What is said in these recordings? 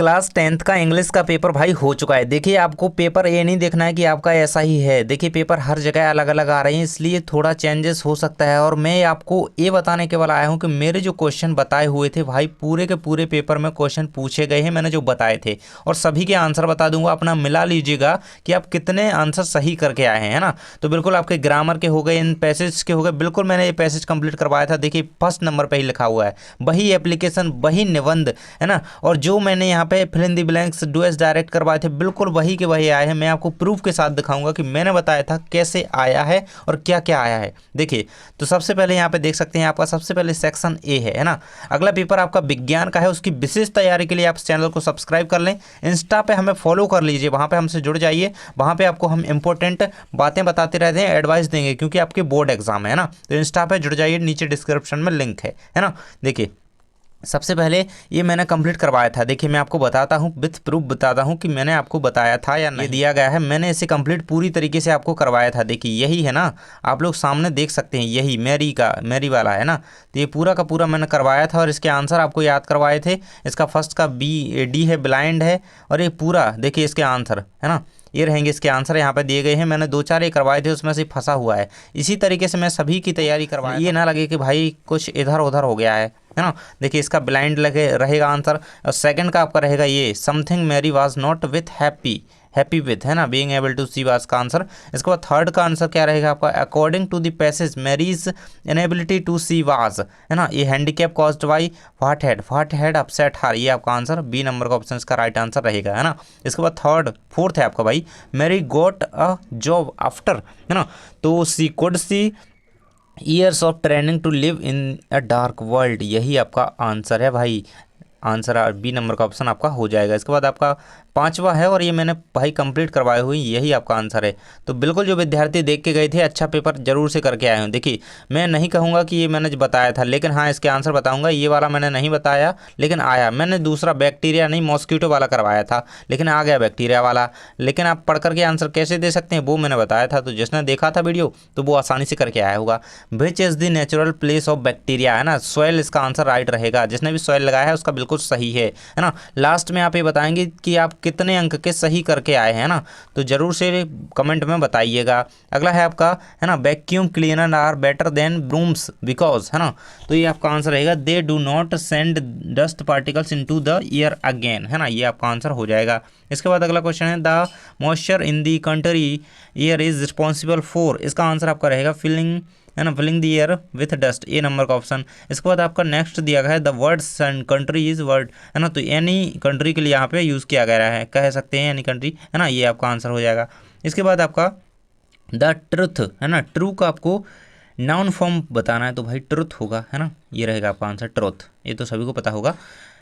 Class 10th का English का paper भाई हो चुका है। देखिए आपको पेपर ये नहीं देखना है कि आपका ऐसा ही है। देखिए पेपर हर जगह अलग अलग आ रहे हैं, इसलिए थोड़ा चेंजेस हो सकता है। और मैं आपको ये बताने केवल आया हूँ कि मेरे जो क्वेश्चन बताए हुए थे भाई, पूरे के पूरे पेपर में क्वेश्चन पूछे गए हैं मैंने जो बताए थे, और सभी के आंसर बता दूंगा। अपना मिला लीजिएगा कि आप कितने आंसर सही करके आए हैं, है ना। तो बिल्कुल आपके ग्रामर के हो गए, इन पैसेज के हो गए। बिल्कुल मैंने ये पैसेज कंप्लीट करवाया था। देखिए फर्स्ट नंबर पे ही लिखा हुआ है, वही एप्लीकेशन वही निबंध, है ना। और जो मैंने यहाँ पे फिल इन द ब्लैंक्स डुएस डायरेक्ट करवाए थे, बिल्कुल वही के वही आए हैं। मैं आपको प्रूफ के साथ दिखाऊंगा कि मैंने बताया था कैसे आया है और क्या क्या आया है। देखिए तो सबसे पहले यहाँ पे देख सकते हैं, आपका सबसे पहले सेक्शन ए है ना। अगला पेपर आपका विज्ञान का है। उसकी विशेष तैयारी के लिए आप चैनल को सब्सक्राइब कर लें, इंस्टा पे हमें फॉलो कर लीजिए, वहाँ पे हमसे जुड़ जाइए। वहाँ पे आपको हम इंपॉर्टेंट बातें बताते रहते हैं, एडवाइस देंगे, क्योंकि आपके बोर्ड एग्जाम है ना। तो इंस्टा पे जुड़ जाइए, नीचे डिस्क्रिप्शन में लिंक है ना। देखिए सबसे पहले ये मैंने कंप्लीट करवाया था। देखिए मैं आपको बताता हूँ, विथ प्रूफ बताता हूँ कि मैंने आपको बताया था या नहीं। ये दिया गया है, मैंने इसे कंप्लीट पूरी तरीके से आपको करवाया था। देखिए यही है ना, आप लोग सामने देख सकते हैं, यही मेरी वाला है ना। तो ये पूरा का पूरा मैंने करवाया था और इसके आंसर आपको याद करवाए थे। इसका फर्स्ट का डी है, ब्लाइंड है, और ये पूरा देखिए इसके आंसर है ना, ये रहेंगे इसके आंसर यहाँ पे दिए गए हैं। मैंने दो चार ये करवाए थे, उसमें से फंसा हुआ है। इसी तरीके से मैं सभी की तैयारी करवाया, ये ना लगे कि भाई कुछ इधर उधर हो गया है ना। देखिए इसका ब्लाइंड लगे रहेगा आंसर। और सेकंड का आपका रहेगा ये, something Mary was not with happy with, है ना, being able to see was का आंसर। इसके बाद थर्ड का आंसर क्या रहेगा आपका, according to the passage Mary's inability to see was, है ना, ये handicap caused by what had upset her, ये आपका आंसर बी नंबर का ऑप्शन इसका राइट आंसर रहेगा, है ना। इसके बाद फोर्थ है आपका भाई, Mary got a job after, है ना, तो she could see years of training to live in a dark world, यही आपका आंसर है भाई। आंसर बी नंबर का ऑप्शन आपका हो जाएगा। इसके बाद आपका पांचवा है, और ये मैंने भाई कंप्लीट करवाए हुए, यही आपका आंसर है। तो बिल्कुल जो विद्यार्थी देख के गए थे, अच्छा पेपर जरूर से करके आए हूँ। देखिए मैं नहीं कहूँगा कि ये मैंने बताया था, लेकिन हाँ इसके आंसर बताऊँगा। ये वाला मैंने नहीं बताया, लेकिन आया। मैंने दूसरा बैक्टीरिया नहीं मॉस्किटो वाला करवाया था, लेकिन आ गया बैक्टीरिया वाला। लेकिन आप पढ़ करके आंसर कैसे दे सकते हैं वो मैंने बताया था, तो जिसने देखा था वीडियो तो वो आसानी से करके आया होगा। Which is the natural place of bacteria, है ना, सॉइल इसका आंसर राइट रहेगा। जिसने भी सॉइल लगाया है उसका बिल्कुल सही है ना। लास्ट में आप ये बताएंगे कि आप कितने अंक के सही करके आए हैं ना, तो जरूर से कमेंट में बताइएगा। अगला है आपका, है ना, vacuum cleaner are better than brooms because, है ना, तो ये आपका आंसर रहेगा they do not send dust particles into the air again, है ना, ये आपका आंसर हो जाएगा। इसके बाद अगला क्वेश्चन है, the moisture in the country air is responsible for, इसका आंसर आपका रहेगा फिलिंग, है ना, filling the air with dust, A number का ऑप्शन। इसके बाद आपका नेक्स्ट दिया गया है, the words and country is word, है ना, तो एनी कंट्री के लिए यहाँ पे यूज़ किया गया है, कह सकते हैं एनी कंट्री, है ना, ये आपका आंसर हो जाएगा। इसके बाद आपका द ट्रुथ, है ना, ट्रू का आपको नाउन फॉर्म बताना है, तो भाई ट्रुथ होगा, है ना, ये रहेगा आपका आंसर ट्रुथ, ये तो सभी को पता होगा।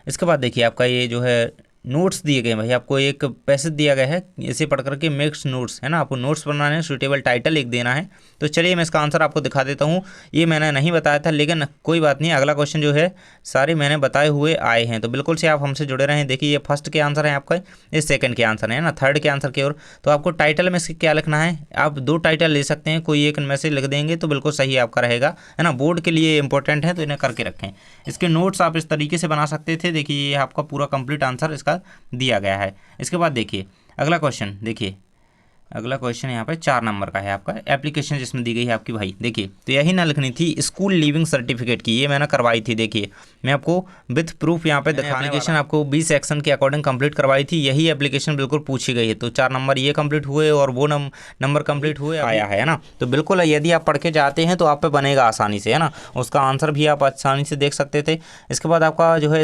इसके बाद देखिए आपका ये जो है नोट्स दिए गए हैं भाई, आपको एक पैसेज दिया गया है, इसे पढ़ करके मिक्स नोट्स, है ना, आपको नोट्स बनाने हैं, सुटेबल टाइटल एक देना है। तो चलिए मैं इसका आंसर आपको दिखा देता हूँ। ये मैंने नहीं बताया था, लेकिन कोई बात नहीं, अगला क्वेश्चन जो है सारे मैंने बताए हुए आए हैं, तो बिल्कुल से आप हमसे जुड़े रहें। देखिए ये फर्स्ट के आंसर है आपका, ये सेकंड के आंसर है ना, थर्ड के आंसर की ओर। तो आपको टाइटल में इसके क्या लिखना है, आप दो टाइटल ले सकते हैं, कोई एक मैसेज लिख देंगे तो बिल्कुल सही आपका रहेगा, है ना। बोर्ड के लिए इंपॉर्टेंट है तो इन्हें करके रखें। इसके नोट्स आप इस तरीके से बना सकते थे। देखिए ये आपका पूरा कंप्लीट आंसर इसका दिया गया है। इसके बाद देखिए अगला क्वेश्चन, देखिए अगला क्वेश्चन यहाँ पे 4 नंबर का है आपका, एप्लीकेशन जिसमें दी गई है आपकी भाई। देखिए तो यही ना लिखनी थी, स्कूल लीविंग सर्टिफिकेट की, ये मैंने करवाई थी। देखिए मैं आपको विथ प्रूफ यहाँ पे दिखाने, एप्लीकेशन आपको 20 सेक्शन के अकॉर्डिंग कंप्लीट करवाई थी, यही एप्लीकेशन बिल्कुल पूछी गई है। तो 4 नंबर ये कंप्लीट हुए और वो नंबर कंप्लीट हुए आया है ना। तो बिल्कुल यदि आप पढ़ के जाते हैं तो आप पे बनेगा आसानी से, है ना, उसका आंसर भी आप आसानी से देख सकते थे। इसके बाद आपका जो है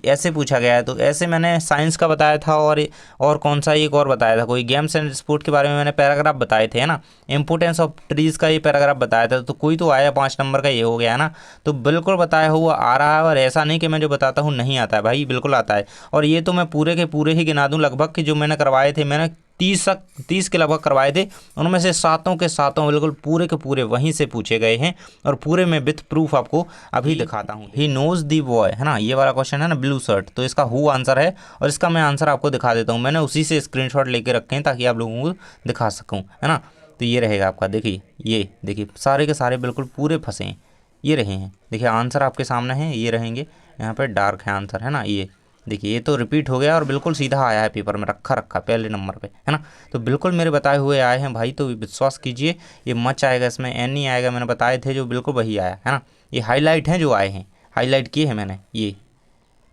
ऐसे पूछा गया है, तो ऐसे मैंने साइंस का बताया था, और कौन सा एक और बताया था, कोई गेम्स एंड स्पोर्ट के बारे में मैंने पैराग्राफ बताए थे, है ना। इंपोर्टेंस ऑफ ट्रीज का ये पैराग्राफ बताया था, तो कोई तो आया 5 नंबर का, ये हो गया है ना। तो बिल्कुल बताया हुआ आ रहा है, और ऐसा नहीं कि मैं जो बताता हूँ नहीं आता है भाई, बिल्कुल आता है। और ये तो मैं पूरे के पूरे ही गिना दूँ लगभग कि जो मैंने करवाए थे, मैंने 30 के लगभग करवाए थे, उनमें से सातों के सातों बिल्कुल पूरे के पूरे वहीं से पूछे गए हैं, और पूरे में विथ प्रूफ आपको अभी दिखाता हूँ। ही नोज दी बॉय, है ना, ये वाला क्वेश्चन है ना, ब्लू शर्ट, तो इसका हु आंसर है, और इसका मैं आंसर आपको दिखा देता हूँ। मैंने उसी से स्क्रीनशॉट लेके रखे हैं ताकि आप लोगों को दिखा सकूँ, है ना। तो ये रहेगा आपका, देखिए ये देखिए सारे के सारे बिल्कुल पूरे फंसे हैं, ये रहे हैं। देखिए आंसर आपके सामने हैं, ये रहेंगे, यहाँ पे डार्क है आंसर, है ना, ये देखिए ये तो रिपीट हो गया और बिल्कुल सीधा आया है पेपर में, रखा रखा पहले नंबर पे, है ना। तो बिल्कुल मेरे बताए हुए आए हैं भाई, तो विश्वास कीजिए। ये मच आएगा, इसमें एन नहीं आएगा, मैंने बताए थे जो बिल्कुल वही आया है ना। ये हाईलाइट हैं जो आए हैं, हाईलाइट किए हैं मैंने ये,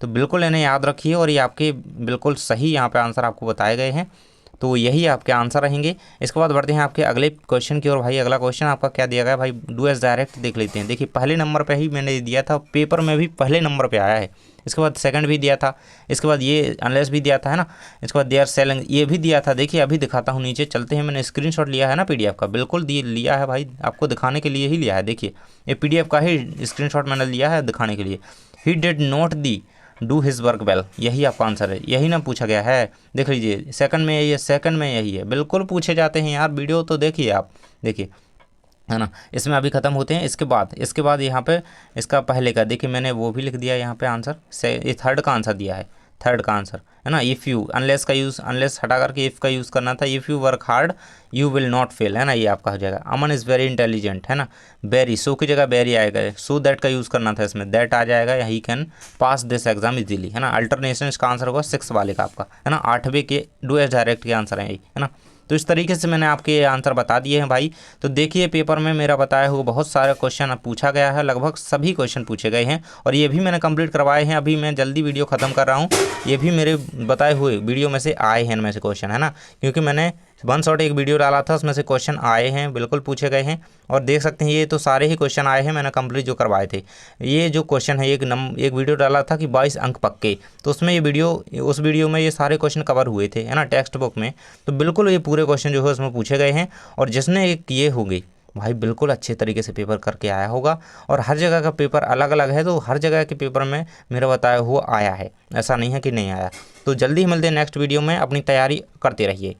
तो बिल्कुल इन्हें याद रखिए और ये आपके बिल्कुल सही यहाँ पे आंसर आपको बताए गए हैं। तो यही आपके आंसर रहेंगे। इसके बाद बढ़ते हैं आपके अगले क्वेश्चन की ओर भाई। अगला क्वेश्चन आपका क्या दिया गया भाई, डू एस डायरेक्ट देख लेते हैं। देखिए पहले नंबर पे ही मैंने दिया था, पेपर में भी पहले नंबर पे आया है। इसके बाद सेकंड भी दिया था, इसके बाद ये अनलेस भी दिया था, है ना। इसके बाद देयर सेलिंग ये भी दिया था। देखिए अभी दिखाता हूँ, नीचे चलते हैं, मैंने स्क्रीनशॉट लिया है ना पीडीएफ का, बिल्कुल लिया है भाई, आपको दिखाने के लिए ही लिया है। देखिए ये पीडीएफ का ही स्क्रीनशॉट मैंने लिया है दिखाने के लिए। He did not the do his work well, यही आपका आंसर है, यही ना पूछा गया है। देख लीजिए सेकंड में यही है, सेकंड में यही है, बिल्कुल पूछे जाते हैं यार, वीडियो तो देखिए आप, देखिए है ना। इसमें अभी ख़त्म होते हैं। इसके बाद यहाँ पे इसका पहले का देखिए मैंने वो भी लिख दिया यहाँ पे आंसर से, ये थर्ड का आंसर दिया है, थर्ड का आंसर है ना। इफ़ यू, अनलेस का यूज़, अनलेस हटा करके इफ़ का यूज़ करना था। If you work hard you will not fail, है ना, ये आपका हो जाएगा। अमन इज़ वेरी इंटेलिजेंट, है ना। बेरी, सो की जगह बेरी आएगा, सो दैट का यूज़ करना था, इसमें दैट आ जाएगा। He can pass this exam easily, है ना। अल्टरनेशन इसका आंसर होगा 6 वाले का आपका, है ना। 8वें के डू एस डायरेक्ट के आंसर हैं यही, है ना। तो इस तरीके से मैंने आपके ये आंसर बता दिए हैं भाई। तो देखिए पेपर में मेरा बताया हुआ बहुत सारे क्वेश्चन पूछा गया है, लगभग सभी क्वेश्चन पूछे गए हैं और ये भी मैंने कंप्लीट करवाए हैं। अभी मैं जल्दी वीडियो ख़त्म कर रहा हूँ, ये भी मेरे बताए हुए वीडियो में से आए हैं, इनमें से क्वेश्चन, है ना। क्योंकि मैंने वन शॉट एक वीडियो डाला था, उसमें से क्वेश्चन आए हैं, बिल्कुल पूछे गए हैं। और देख सकते हैं ये तो सारे ही क्वेश्चन आए हैं, मैंने कंप्लीट जो करवाए थे। ये जो क्वेश्चन है, एक वीडियो डाला था कि 22 अंक पक्के, तो उसमें उस वीडियो में ये सारे क्वेश्चन कवर हुए थे, है ना, टेक्स्ट बुक में। तो बिल्कुल ये पूरे क्वेश्चन जो है उसमें पूछे गए हैं। और जिसने ये किए होंगे भाई बिल्कुल अच्छे तरीके से पेपर करके आया होगा। और हर जगह का पेपर अलग अलग है, तो हर जगह के पेपर में मेरा बताया हुआ आया है, ऐसा नहीं है कि नहीं आया। तो जल्दी ही मिलते हैं नेक्स्ट वीडियो में, अपनी तैयारी करते रहिए।